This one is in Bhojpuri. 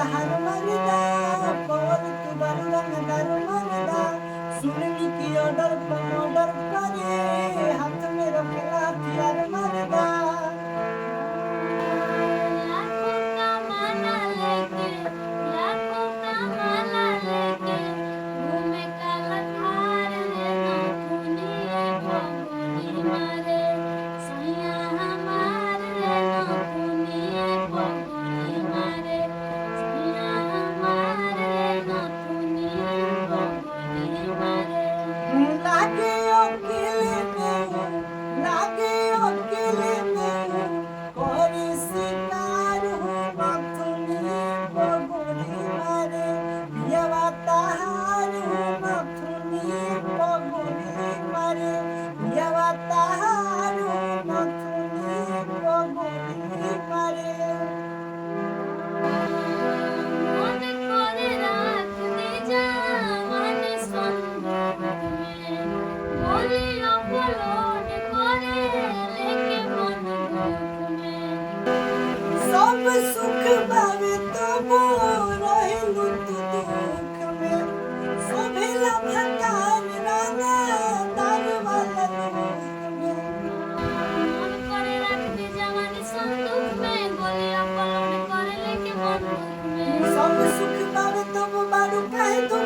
तहार मरदा पवन तू बारू रंगदार मरदा सुननी की ऑर्डर पर ऑर्डर करे हाथ में रखेला हथियार मरदा लाखों का माला लेके लाखों का माला लेके घूमे काला थार रे नौकुनिए पगड़ी मारे सैया हमार रे नौकुनिए पगड़ी मारे सैया हमार रे नौकुनिए पगड़ी मारे लागे अकेले में कोई शिकार हो मथुनी पगड़ी मारे पियवा तहार हो मथुनी पगड़ी मारे पियवा तहार हो मथुनी पगड़ी मारे मन करे राख दे जवानी संदूक में गोली अपलोड करे लेके बंदूक में सब सुख बावे तबो रहेलु तू दुख में सोभेला भंडार राना दार वाला दुख में मन करे राख दे जवानी संदूक में गोली अपलोड करे लेके बंदूक में सब सुख बावे तबो बारू काहे तू